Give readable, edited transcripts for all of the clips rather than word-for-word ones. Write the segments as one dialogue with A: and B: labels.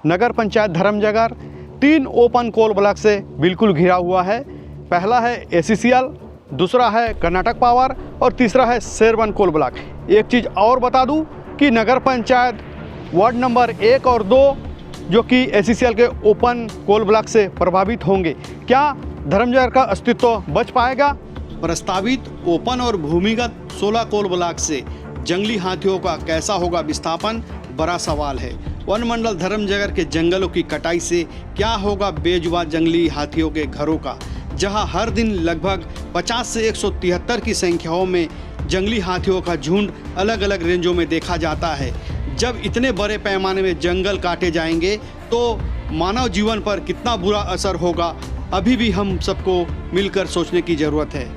A: नगर panchayat धर्मजगर 3 open coal block से बिल्कुल घिरा हुआ है। पहला है ACCL, दूसरा है कर्नाटक पावर और तीसरा है शेरवन कोल ब्लॉक। एक चीज़ और बता दूं कि नगर पंचायत वार्ड नंबर 1 और 2 जो कि ACCL के ओपन कोल ब्लॉक से प्रभावित होंगे, क्या धर्मजगर का अस्तित्व बच पाएगा? प्रस्तावित ओपन और भूमिगत 16 कोल ब्लॉक से जंगली हाथियों का कैसा होगा विस्थापन, बड़ा सवाल है। वन मंडल धर्मजगर के जंगलों की कटाई से क्या होगा बेजुबान जंगली हाथियों के घरों का, जहां हर दिन लगभग 50 से 173 की संख्याओं में जंगली हाथियों का झुंड अलग अलग रेंजों में देखा जाता है। जब इतने बड़े पैमाने में जंगल काटे जाएंगे तो मानव जीवन पर कितना बुरा असर होगा, अभी भी हम सबको मिलकर सोचने की ज़रूरत है।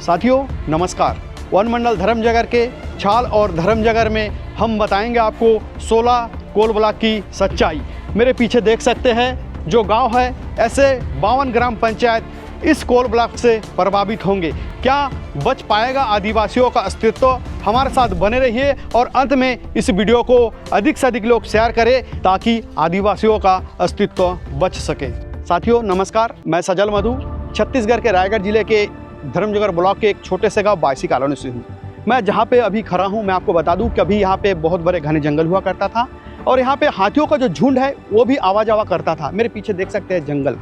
A: साथियों नमस्कार, वन मंडल धर्मजगर के छाल और धर्मजगर में हम बताएंगे आपको 16 कोल ब्लॉक की सच्चाई। मेरे पीछे देख सकते हैं जो गांव है, ऐसे 52 ग्राम पंचायत इस कोल ब्लॉक से प्रभावित होंगे। क्या बच पाएगा आदिवासियों का अस्तित्व? हमारे साथ बने रहिए और अंत में इस वीडियो को अधिक से अधिक लोग शेयर करें ताकि आदिवासियों का अस्तित्व बच सके। साथियों नमस्कार, मैं सजल मधु छत्तीसगढ़ के रायगढ़ जिले के धर्मजगर ब्लॉक के एक छोटे से गाँव बायसी कॉलोनी से हूँ। मैं जहाँ पे अभी खड़ा हूँ, मैं आपको बता दूँ कि अभी यहाँ पे बहुत बड़े घने जंगल हुआ करता था और यहाँ पे हाथियों का जो झुंड है वो भी आवा जावा करता था। मेरे पीछे देख सकते हैं जंगल,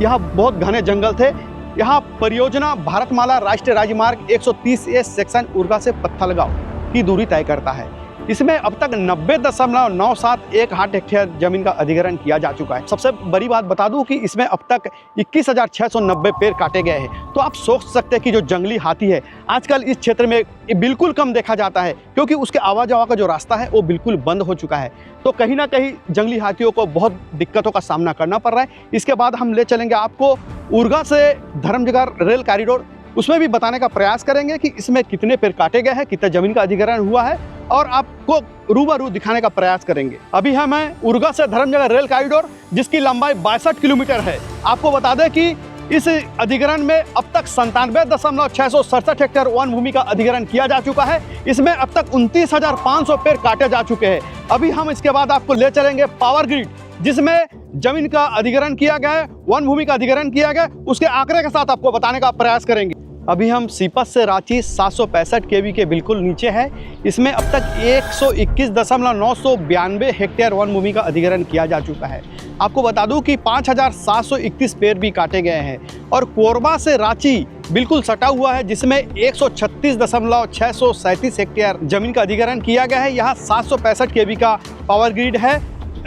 A: यहाँ बहुत घने जंगल थे। यहाँ परियोजना भारतमाला राष्ट्रीय राजमार्ग 130A सेक्शन उर्गा से पत्थलगांव की दूरी तय करता है। इसमें अब तक 90.971 हेक्टेयर जमीन का अधिग्रहण किया जा चुका है। सबसे बड़ी बात बता दूं कि इसमें अब तक 21,690 पेड़ काटे गए हैं। तो आप सोच सकते हैं कि जो जंगली हाथी है आजकल इस क्षेत्र में बिल्कुल कम देखा जाता है, क्योंकि उसके आवाजावा का जो रास्ता है वो बिल्कुल बंद हो चुका है। तो कहीं ना कहीं जंगली हाथियों को बहुत दिक्कतों का सामना करना पड़ रहा है। इसके बाद हम ले चलेंगे आपको उर्गा से धर्मजगर रेल कॉरिडोर, उसमें भी बताने का प्रयास करेंगे कि इसमें कितने पेड़ काटे गए हैं, कितना जमीन का अधिग्रहण हुआ है और आपको रूबरू दिखाने का प्रयास करेंगे। अभी हम हैं उर्गा से धर्मजगर रेल कॉरिडोर, जिसकी लंबाई 62 किलोमीटर है। आपको बता दें कि इस अधिग्रहण में अब तक 97.667 हेक्टेयर वन भूमि का अधिग्रहण किया जा चुका है। इसमें अब तक 29,500 पेड़ काटे जा चुके हैं। अभी हम इसके बाद आपको ले चलेंगे पावर ग्रिड, जिसमें जमीन का अधिग्रहण किया गया है, वन भूमि का अधिग्रहण किया गया, उसके आंकड़े के साथ आपको बताने का प्रयास करेंगे। अभी हम सीपत से रांची 765 kV के बिल्कुल नीचे है। इसमें अब तक 121,992 हेक्टेयर वन भूमि का अधिग्रहण किया जा चुका है। आपको बता दूं कि 5,731 पेड़ भी काटे गए हैं। और कोरबा से रांची बिल्कुल सटा हुआ है, जिसमें 136,637 हेक्टेयर जमीन का अधिग्रहण किया गया है। यहाँ 765 kV का पावर ग्रिड है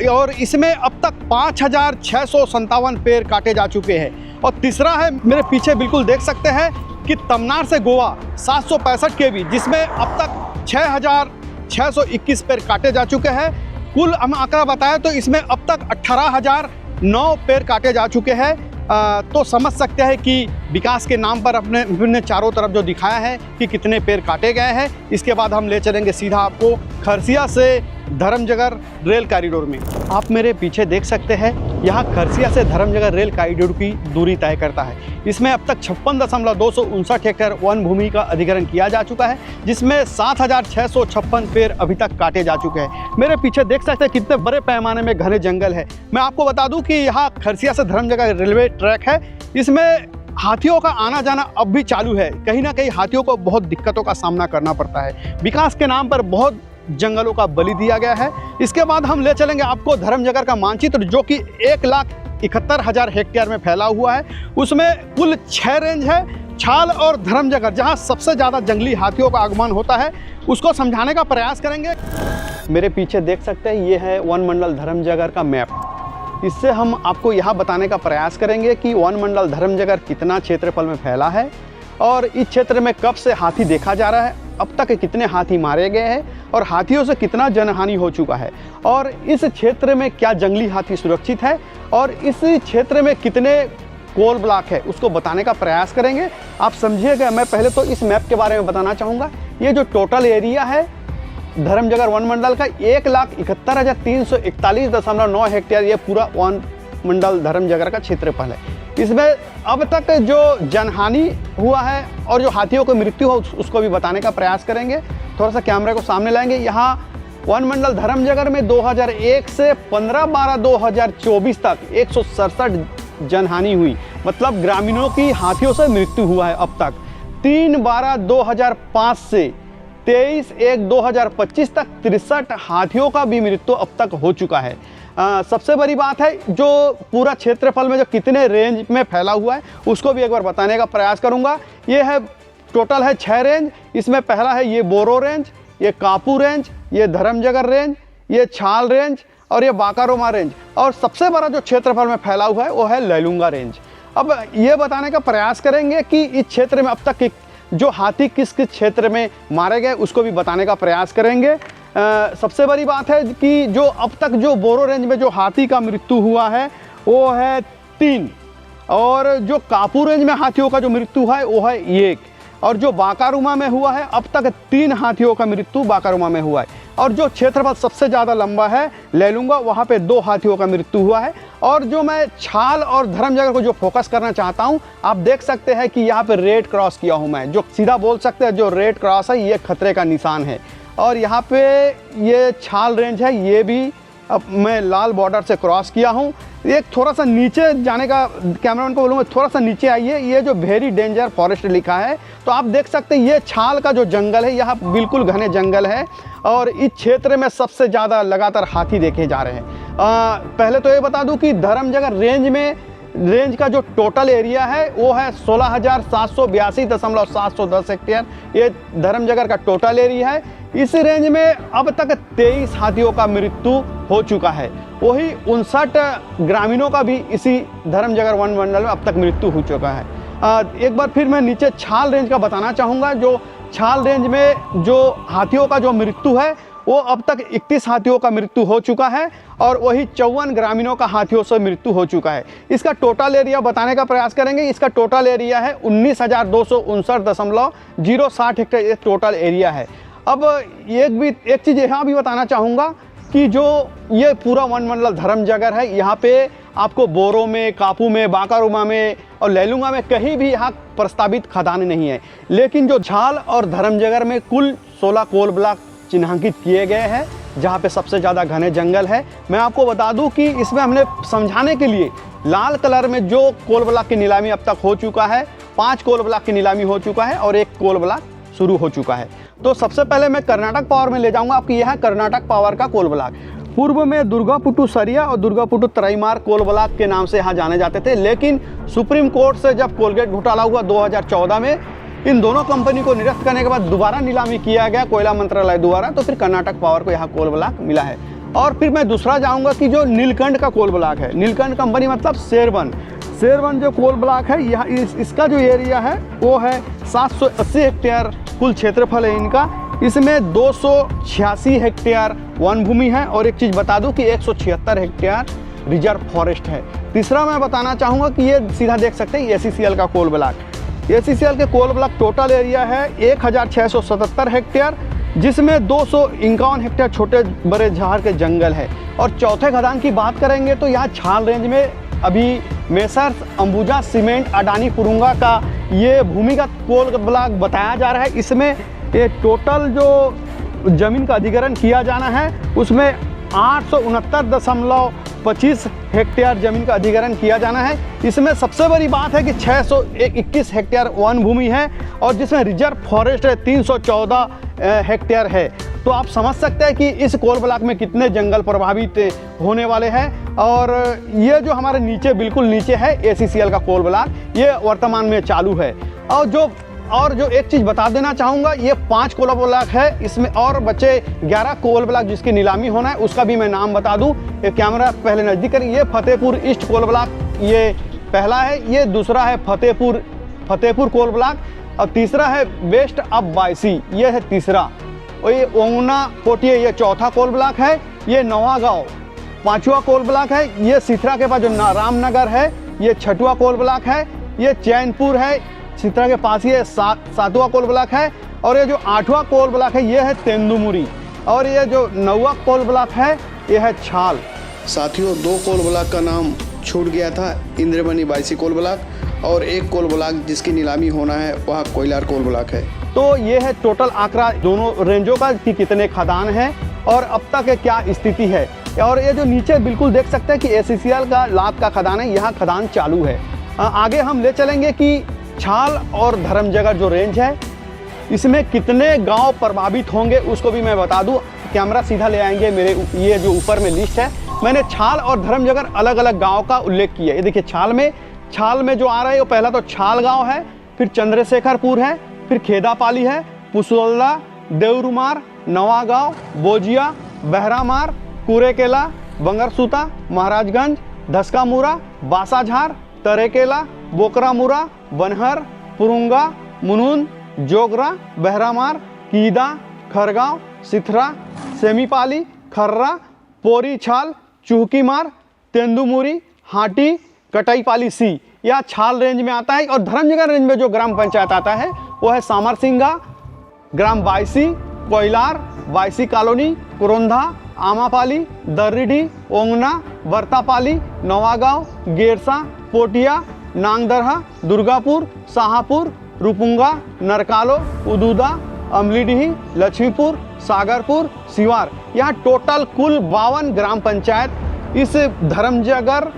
A: और इसमें अब तक 5,657 पेड़ काटे जा चुके हैं। और तीसरा है, मेरे पीछे बिल्कुल देख सकते हैं कि तमनार से गोवा 765 kV, जिसमें अब तक 6,621 पेड़ काटे जा चुके हैं। कुल हम आंकड़ा बताएं तो इसमें अब तक 18,009 पेड़ काटे जा चुके हैं। तो समझ सकते हैं कि विकास के नाम पर अपने विभिन्न चारों तरफ जो दिखाया है कि कितने पेड़ काटे गए हैं। इसके बाद हम ले चलेंगे सीधा आपको खरसिया से धर्मजगर रेल कॉरिडोर में। आप मेरे पीछे देख सकते हैं, यहाँ खरसिया से धर्मजगर रेल कॉरिडोर की दूरी तय करता है। इसमें अब तक 56,259 हेक्टेयर वन भूमि का अधिग्रहण किया जा चुका है, जिसमें 7,656 पेड़ अभी तक काटे जा चुके हैं। मेरे पीछे देख सकते हैं कितने बड़े पैमाने में घने जंगल है। मैं आपको बता दूं कि यहाँ खरसिया से धर्मजगर रेलवे ट्रैक है। इसमें हाथियों का आना जाना अब भी चालू है। कहीं ना कहीं हाथियों को बहुत दिक्कतों का सामना करना पड़ता है। विकास के नाम पर बहुत जंगलों का बलि दिया गया है। इसके बाद हम ले चलेंगे आपको धर्मजगर का मानचित्र, जो कि 1,71,000 हेक्टेयर में फैला हुआ है। उसमें कुल 6 रेंज है। छाल और धर्मजगर, जहां सबसे ज़्यादा जंगली हाथियों का आगमन होता है, उसको समझाने का प्रयास करेंगे। मेरे पीछे देख सकते हैं, ये है वन मंडल धर्मजगर का मैप। इससे हम आपको यहाँ बताने का प्रयास करेंगे कि वन मंडल धर्मजगर कितना क्षेत्रफल में फैला है और इस क्षेत्र में कब से हाथी देखा जा रहा है, अब तक कितने हाथी मारे गए हैं और हाथियों से कितना जनहानि हो चुका है, और इस क्षेत्र में क्या जंगली हाथी सुरक्षित है और इस क्षेत्र में कितने कोल ब्लॉक है, उसको बताने का प्रयास करेंगे। आप समझिएगा। मैं पहले तो इस मैप के बारे में बताना चाहूँगा। ये जो टोटल एरिया है धर्मजगर वन मंडल का 1,71,341.9 हेक्टेयर, ये पूरा वन मंडल धर्मजगर का क्षेत्रफल है। इसमें अब तक जो जनहानि हुआ है और जो हाथियों को मृत्यु हो उसको भी बताने का प्रयास करेंगे। थोड़ा सा कैमरे को सामने लाएंगे। यहाँ वन मंडल धर्मजगर में 2001 से 15/12/2024 तक 167 जनहानि हुई, मतलब ग्रामीणों की हाथियों से मृत्यु हुआ है अब तक। 3/12/2005 से 23/1/2025 तक 63 हाथियों का भी मृत्यु अब तक हो चुका है। सबसे बड़ी बात है जो पूरा क्षेत्रफल में जो कितने रेंज में फैला हुआ है उसको भी एक बार बताने का प्रयास करूंगा। ये है टोटल है 6 रेंज। इसमें पहला है ये बोरो रेंज, ये कापू रेंज, ये धर्मजगर रेंज, ये छाल रेंज और ये बाकारोमा रेंज, और सबसे बड़ा जो क्षेत्रफल में फैला हुआ है वो है लैलूंगा रेंज। अब ये बताने का प्रयास करेंगे कि इस क्षेत्र में अब तक जो हाथी किस किस क्षेत्र में मारे गए उसको भी बताने का प्रयास करेंगे। सबसे बड़ी बात है कि जो अब तक जो बोरो रेंज में जो हाथी का मृत्यु हुआ है वो है 3, और जो कापू रेंज में हाथियों का जो मृत्यु हुआ है वो है 1, और जो बाकारूमा में हुआ है अब तक 3 हाथियों का मृत्यु बाकारूमा में हुआ है। और जो क्षेत्रफल सबसे ज़्यादा लंबा है लैलूंगा, वहाँ पे 2 हाथियों का मृत्यु हुआ है। और जो मैं छाल और धर्मजगर को जो फोकस करना चाहता हूँ, आप देख सकते हैं कि यहाँ पे रेड क्रॉस किया हूँ मैं, जो सीधा बोल सकते हैं जो रेड क्रॉस है ये खतरे का निशान है। और यहाँ पे ये छाल रेंज है, ये भी अब मैं लाल बॉर्डर से क्रॉस किया हूँ। एक थोड़ा सा नीचे जाने का कैमरामैन को बोलूँगा थोड़ा सा नीचे आइए, ये जो वेरी डेंजर फॉरेस्ट लिखा है तो आप देख सकते हैं ये छाल का जो जंगल है यहाँ बिल्कुल घने जंगल है, और इस क्षेत्र में सबसे ज़्यादा लगातार हाथी देखे जा रहे हैं। पहले तो ये बता दूं कि धर्मजगर रेंज का जो टोटल एरिया है वो है 16,782.710 हेक्टेयर। ये धर्मजगर का टोटल एरिया है। इस रेंज में अब तक 23 हाथियों का मृत्यु हो चुका है। वही 59 ग्रामीणों का भी इसी धर्मजगर वन मंडल में अब तक मृत्यु हो चुका है। एक बार फिर मैं नीचे छाल रेंज का बताना चाहूँगा। जो छाल रेंज में जो हाथियों का जो मृत्यु है वो अब तक 31 हाथियों का मृत्यु हो चुका है, और वही 54 ग्रामीणों का हाथियों से मृत्यु हो चुका है। इसका टोटल एरिया बताने का प्रयास करेंगे। इसका टोटल एरिया है 19,259.060 हेक्टेयर ये टोटल एरिया है। अब एक चीज़ यहाँ भी बताना चाहूँगा कि जो ये पूरा वन मंडल धर्मजगर है, यहाँ पे आपको बोरो में, कापू में, बाकारूमा में और लैलूंगा में कहीं भी यहाँ प्रस्तावित खदान नहीं है। लेकिन जो छाल और धर्मजगर में कुल 16 कोल ब्लॉक चिन्हांकित किए गए हैं, जहाँ पे सबसे ज़्यादा घने जंगल है। मैं आपको बता दूं कि इसमें हमने समझाने के लिए लाल कलर में जो कोल ब्लॉक की नीलामी अब तक हो चुका है, 5 कोल ब्लॉक की नीलामी हो चुका है और 1 कोल ब्लॉक शुरू हो चुका है। तो सबसे पहले मैं कर्नाटक पावर में ले जाऊँगा आपकी। यह है कर्नाटक पावर का कोल ब्लॉक। पूर्व में दुर्गापुटू सरिया और दुर्गापुटू तराईमार कोल ब्लॉक के नाम से यहाँ जाने जाते थे, लेकिन सुप्रीम कोर्ट से जब कोलगेट घोटाला हुआ 2014 में, इन दोनों कंपनी को निरस्त करने के बाद दोबारा नीलामी किया गया कोयला मंत्रालय द्वारा, तो फिर कर्नाटक पावर को यहाँ कोल ब्लॉक मिला है। और फिर मैं दूसरा जाऊँगा कि जो नीलकंठ का कोल ब्लॉक है, नीलकंठ कंपनी मतलब शेरवन जो कोल ब्लॉक है, यहाँ इसका जो एरिया है वो है 780 हेक्टेयर कुल क्षेत्रफल है इनका। इसमें 286 हेक्टेयर वन भूमि है, और एक चीज़ बता दूं कि 176 हेक्टेयर रिजर्व फॉरेस्ट है। तीसरा मैं बताना चाहूँगा कि ये सीधा देख सकते हैं ACCL का कोल ब्लॉक। ACCL के कोल ब्लॉक टोटल एरिया है 1677 हेक्टेयर, जिसमें 251 हेक्टेयर छोटे बड़े झाड़ के जंगल है। और चौथे खदान की बात करेंगे तो यहाँ छाल रेंज में अभी मेसर्स अंबुजा सीमेंट अडानी पुरुंगा का ये भूमिगत कोल ब्लॉक बताया जा रहा है। इसमें ये टोटल जो ज़मीन का अधिग्रहण किया जाना है उसमें 869.25 हेक्टेयर ज़मीन का अधिग्रहण किया जाना है। इसमें सबसे बड़ी बात है कि 621 हेक्टेयर वन भूमि है, और जिसमें रिजर्व फॉरेस्ट 314 हेक्टेयर है। तो आप समझ सकते हैं कि इस कोल ब्लॉक में कितने जंगल प्रभावित होने वाले हैं। और ये जो हमारे नीचे बिल्कुल नीचे है ACCL का कोल ब्लॉक, ये वर्तमान में चालू है। और जो एक चीज़ बता देना चाहूँगा, ये 5 कोल ब्लॉक है, इसमें और बचे 11 कोल ब्लॉक जिसकी नीलामी होना है, उसका भी मैं नाम बता दूँ। ये कैमरा पहले नज़दीक करिए। ये फतेहपुर ईस्ट कोल ब्लॉक ये पहला है, ये दूसरा है फतेहपुर कोल ब्लॉक, और तीसरा है वेस्ट अब बायसी, ये है तीसरा। और ये ओंगना कोटिया ये चौथा कोल ब्लॉक है। ये नवागांव 5वां कोल ब्लॉक है। ये सिथरा के पास जो रामनगर है ये 6वां कोल ब्लॉक है। ये चैनपुर है सिथरा के पास, ये 7वां कोल ब्लॉक है। और ये जो 8वां कोल ब्लॉक है ये है तेंदुमुरी, और ये जो 9वां कोल ब्लॉक है ये है छाल।
B: साथियों, 2 कोल ब्लॉक का नाम छूट गया था, इंद्रमणि बायसी कोल ब्लॉक, और 1 कोल ब्लॉक जिसकी नीलामी होना है वह कोयलार कोल ब्लॉक है।
A: तो ये है टोटल आंकड़ा दोनों रेंजों का कि कितने खदान हैं और अब तक क्या स्थिति है। और ये जो नीचे बिल्कुल देख सकते हैं कि ACCL का लात का खदान है, यहाँ खदान चालू है। आगे हम ले चलेंगे कि छाल और धर्मजगर जो रेंज है इसमें कितने गांव प्रभावित होंगे उसको भी मैं बता दूं। कैमरा सीधा ले आएंगे मेरे, ये जो ऊपर में लिस्ट है, मैंने छाल और धर्मजगर अलग अलग गांव का उल्लेख किया। ये देखिए छाल में जो आ रहा है वो पहला तो छाल गांव है, फिर चंद्रशेखरपुर है, फिर खेदापाली है, पुसोल्ला, देवरुमार, नवागांव, बोजिया, बहरामार, कुरेकेला, बंगरसूता, महाराजगंज, धसकामुरा, बासाझार, तरेकेला, बोकरामुरा, बनहर, पुरुंगा, मुनुन, जोगरा, बहरामार, कीदा, खरगांव, सिथरा, सेमीपाली, खर्रा, पोरी छाल, चूहकीमार, तेंदुमुरी, हाटी, कटाईपाली सी, यह छाल रेंज में आता है। और धर्मजगर रेंज में जो ग्राम पंचायत आता है वो है सामरसिंगा, ग्राम बायसी, कोयलार, बायसी कॉलोनी, कुरोंधा, आमापाली, दर्रीडी, ओंगना, बरतापाली, नवागांव, गेरसा, पोटिया, नांगदरहा, दुर्गापुर, शाहपुर, रुपुंगा, नरकालो, उदूदा, अमलीडीही, लक्ष्मीपुर, सागरपुर, सिवार, यहाँ टोटल कुल 52 ग्राम पंचायत इस धर्मजगर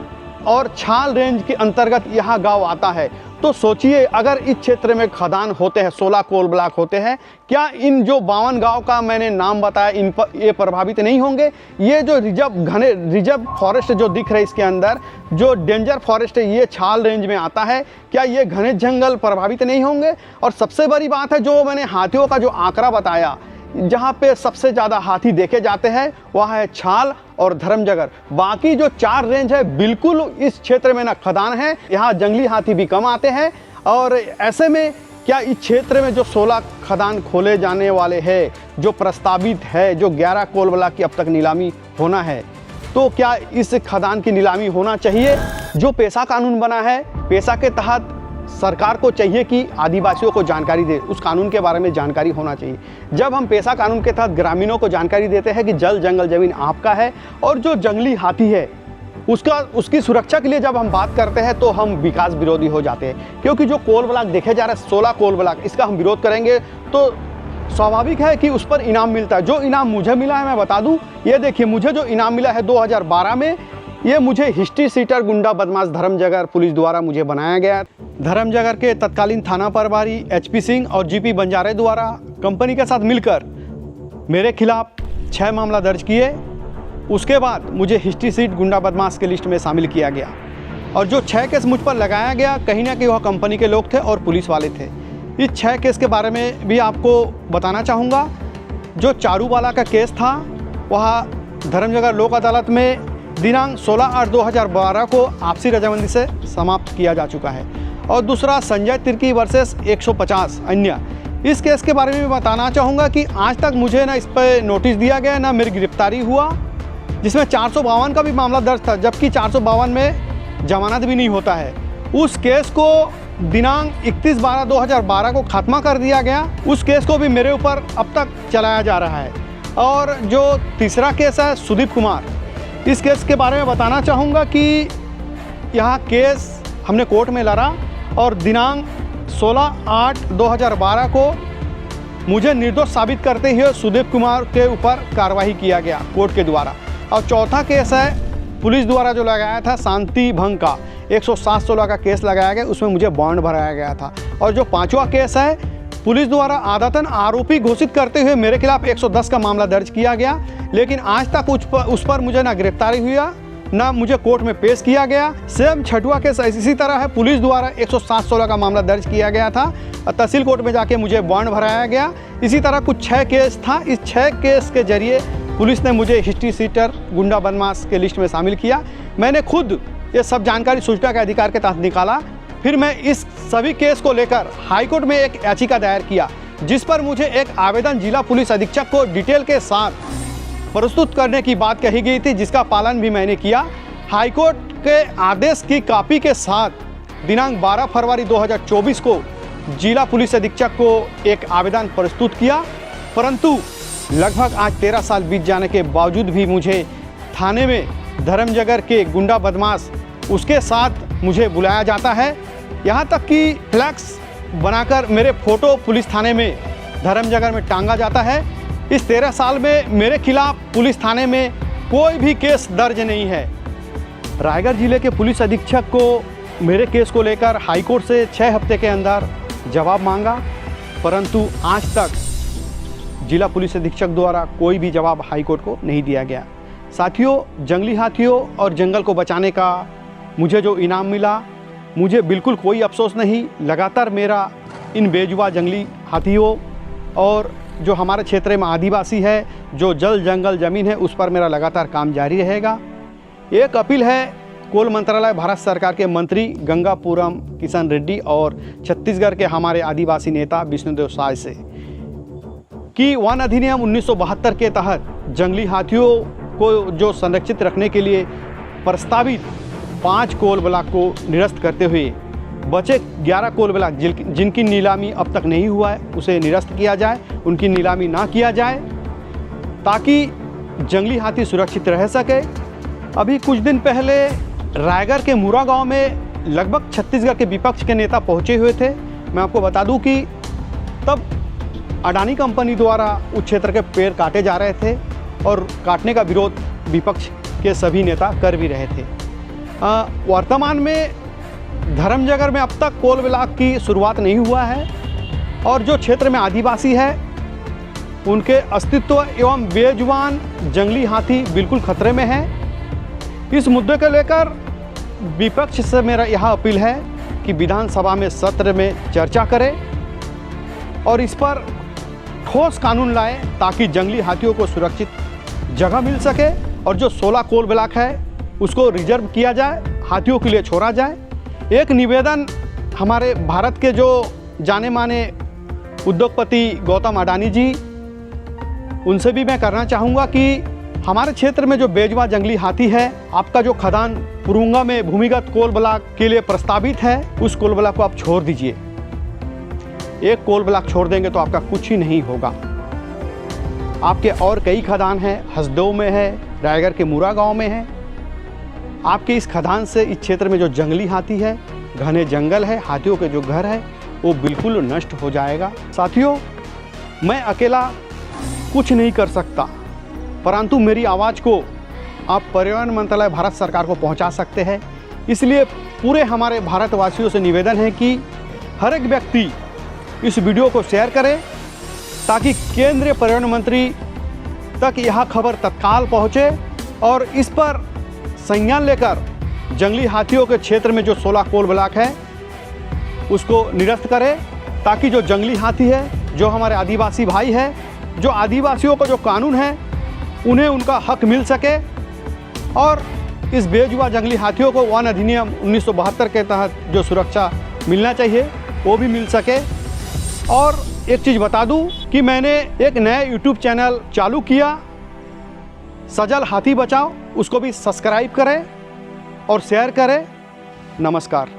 A: और छाल रेंज के अंतर्गत यहाँ गांव आता है। तो सोचिए अगर इस क्षेत्र में खदान होते हैं, 16 कोल ब्लॉक होते हैं, क्या इन जो 52 गांव का मैंने नाम बताया इन पर ये प्रभावित नहीं होंगे? ये जो रिजर्व फॉरेस्ट जो दिख रहा है इसके अंदर जो डेंजर फॉरेस्ट है ये छाल रेंज में आता है, क्या ये घने जंगल प्रभावित नहीं होंगे? और सबसे बड़ी बात है जो मैंने हाथियों का जो आंकड़ा बताया, जहाँ पे सबसे ज़्यादा हाथी देखे जाते हैं वह है छाल और धर्मजगर। बाकी जो 4 रेंज है बिल्कुल इस क्षेत्र में ना खदान है, यहाँ जंगली हाथी भी कम आते हैं। और ऐसे में क्या इस क्षेत्र में जो 16 खदान खोले जाने वाले हैं, जो प्रस्तावित है, जो 11 कोल ब्लॉक की अब तक नीलामी होना है, तो क्या इस खदान की नीलामी होना चाहिए? जो पेशा कानून बना है, पेशा के तहत सरकार को चाहिए कि आदिवासियों को जानकारी दे, उस कानून के बारे में जानकारी होना चाहिए। जब हम पेशा कानून के तहत ग्रामीणों को जानकारी देते हैं कि जल जंगल जमीन आपका है और जो जंगली हाथी है उसकी सुरक्षा के लिए जब हम बात करते हैं तो हम विकास विरोधी हो जाते हैं। क्योंकि जो कोल ब्लॉक देखे जा रहे हैं 16 कोल ब्लॉक, इसका हम विरोध करेंगे तो स्वाभाविक है कि उस पर इनाम मिलता है। जो इनाम मुझे मिला है मैं बता दूं, ये देखिए मुझे जो इनाम मिला है 2012 में, ये मुझे हिस्ट्री सीटर गुंडा बदमाश धर्मजगर पुलिस द्वारा मुझे बनाया गया। धर्मजगर के तत्कालीन थाना प्रभारी HP सिंह और GP बंजारे द्वारा कंपनी के साथ मिलकर मेरे खिलाफ 6 मामला दर्ज किए। उसके बाद मुझे हिस्ट्री सीट गुंडा बदमाश के लिस्ट में शामिल किया गया और जो 6 केस मुझ पर लगाया गया कहीं ना कहीं वह कंपनी के लोग थे और पुलिस वाले थे। इस 6 केस के बारे में भी आपको बताना चाहूँगा। जो चारूवाला का केस था वह धर्मजगर लोक अदालत में दिनांक 16/8/2012 को आपसी रजामंदी से समाप्त किया जा चुका है। और दूसरा संजय तिर्की वर्सेस 150 अन्य, इस केस के बारे में बताना चाहूँगा कि आज तक मुझे ना इस पर नोटिस दिया गया ना मेरी गिरफ्तारी हुआ, जिसमें 452 का भी मामला दर्ज था, जबकि 452 में जमानत भी नहीं होता है। उस केस को दिनांक 31/12/2012 को खात्मा कर दिया गया। उस केस को भी मेरे ऊपर अब तक चलाया जा रहा है। और जो तीसरा केस है सुदीप कुमार, इस केस के बारे में बताना चाहूँगा कि यहाँ केस हमने कोर्ट में लड़ा और दिनांक 16/8/2012 को मुझे निर्दोष साबित करते हुए सुदीप कुमार के ऊपर कार्रवाई किया गया कोर्ट के द्वारा। और चौथा केस है पुलिस द्वारा जो लगाया था शांति भंग का 107/16 का केस लगाया गया, उसमें मुझे बॉन्ड भराया गया था। और जो 5वां केस है पुलिस द्वारा आदतन आरोपी घोषित करते हुए मेरे खिलाफ 110 का मामला दर्ज किया गया, लेकिन आज तक उस पर मुझे ना गिरफ्तारी हुआ ना मुझे कोर्ट में पेश किया गया। सेम 6वां केस इसी तरह है, पुलिस द्वारा 107/16 का मामला दर्ज किया गया था और तहसील कोर्ट में जाके मुझे बॉन्ड भराया गया। इसी तरह कुछ 6 केस था। इस 6 केस के जरिए पुलिस ने मुझे हिस्ट्री सीटर गुंडा बदमाश के लिस्ट में शामिल किया। मैंने खुद ये सब जानकारी सूचना के अधिकार के तहत निकाला। फिर मैं इस सभी केस को लेकर हाईकोर्ट में एक याचिका दायर किया, जिस पर मुझे एक आवेदन जिला पुलिस अधीक्षक को डिटेल के साथ प्रस्तुत करने की बात कही गई थी, जिसका पालन भी मैंने किया। हाईकोर्ट के आदेश की कॉपी के साथ दिनांक 12 फरवरी 2024 को जिला पुलिस अधीक्षक को एक आवेदन प्रस्तुत किया, परंतु लगभग आज 13 साल बीत जाने के बावजूद भी मुझे थाने में धर्मजगर के गुंडा बदमाश उसके साथ मुझे बुलाया जाता है। यहाँ तक कि फ्लैक्स बनाकर मेरे फ़ोटो पुलिस थाने में धर्मजगर में टांगा जाता है। इस 13 साल में मेरे खिलाफ पुलिस थाने में कोई भी केस दर्ज नहीं है। रायगढ़ जिले के पुलिस अधीक्षक को मेरे केस को लेकर हाईकोर्ट से 6 हफ्ते के अंदर जवाब मांगा, परंतु आज तक जिला पुलिस अधीक्षक द्वारा कोई भी जवाब हाईकोर्ट को नहीं दिया गया। साथियों, जंगली हाथियों और जंगल को बचाने का मुझे जो इनाम मिला, मुझे बिल्कुल कोई अफसोस नहीं। लगातार मेरा इन बेजुबान जंगली हाथियों और जो हमारे क्षेत्र में आदिवासी है, जो जल जंगल ज़मीन है, उस पर मेरा लगातार काम जारी रहेगा। एक अपील है कोल मंत्रालय भारत सरकार के मंत्री गंगापुरम किशन रेड्डी और छत्तीसगढ़ के हमारे आदिवासी नेता विष्णुदेव साय से कि वन अधिनियम 1972 के तहत जंगली हाथियों को जो संरक्षित रखने के लिए प्रस्तावित 5 कोल ब्लॉक को निरस्त करते हुए बचे 11 कोल ब्लॉक जिनकी नीलामी अब तक नहीं हुआ है, उसे निरस्त किया जाए, उनकी नीलामी ना किया जाए ताकि जंगली हाथी सुरक्षित रह सके। अभी कुछ दिन पहले रायगढ़ के मुरा गांव में लगभग छत्तीसगढ़ के विपक्ष के नेता पहुंचे हुए थे। मैं आपको बता दूं कि तब अडानी कंपनी द्वारा उस क्षेत्र के पेड़ काटे जा रहे थे और काटने का विरोध विपक्ष के सभी नेता कर भी रहे थे। वर्तमान में धर्मजगर में अब तक कोल ब्लॉक की शुरुआत नहीं हुआ है और जो क्षेत्र में आदिवासी है उनके अस्तित्व एवं बेजुबान जंगली हाथी बिल्कुल खतरे में है। इस मुद्दे को लेकर विपक्ष से मेरा यह अपील है कि विधानसभा में सत्र में चर्चा करें और इस पर ठोस कानून लाए ताकि जंगली हाथियों को सुरक्षित जगह मिल सके और जो 16 कोल ब्लॉक है उसको रिजर्व किया जाए, हाथियों के लिए छोड़ा जाए। एक निवेदन हमारे भारत के जो जाने माने उद्योगपति गौतम अडानी जी, उनसे भी मैं करना चाहूँगा कि हमारे क्षेत्र में जो बेजुबान जंगली हाथी है, आपका जो खदान पुरुंगा में भूमिगत कोल ब्लॉक के लिए प्रस्तावित है, उस कोल ब्लॉक को आप छोड़ दीजिए। एक कोल ब्लॉक छोड़ देंगे तो आपका कुछ ही नहीं होगा। आपके और कई खदान हैं, हसदेव में है, रायगढ़ के मुरा गांव में है। आपके इस खदान से इस क्षेत्र में जो जंगली हाथी है, घने जंगल है, हाथियों के जो घर है वो बिल्कुल नष्ट हो जाएगा। साथियों, मैं अकेला कुछ नहीं कर सकता, परंतु मेरी आवाज़ को आप पर्यावरण मंत्रालय भारत सरकार को पहुंचा सकते हैं। इसलिए पूरे हमारे भारतवासियों से निवेदन है कि हर एक व्यक्ति इस वीडियो को शेयर करें ताकि केंद्रीय पर्यावरण मंत्री तक यह खबर तत्काल पहुंचे और इस पर संज्ञान लेकर जंगली हाथियों के क्षेत्र में जो 16 कोल ब्लॉक है उसको निरस्त करें ताकि जो जंगली हाथी है, जो हमारे आदिवासी भाई है, जो आदिवासियों का जो कानून है, उन्हें उनका हक मिल सके और इस बेजुबान जंगली हाथियों को वन अधिनियम 1972 के तहत जो सुरक्षा मिलना चाहिए वो भी मिल सके। और एक चीज़ बता दूं कि मैंने एक नया यूट्यूब चैनल चालू किया, सजल हाथी बचाओ, उसको भी सब्सक्राइब करें और शेयर करें। नमस्कार।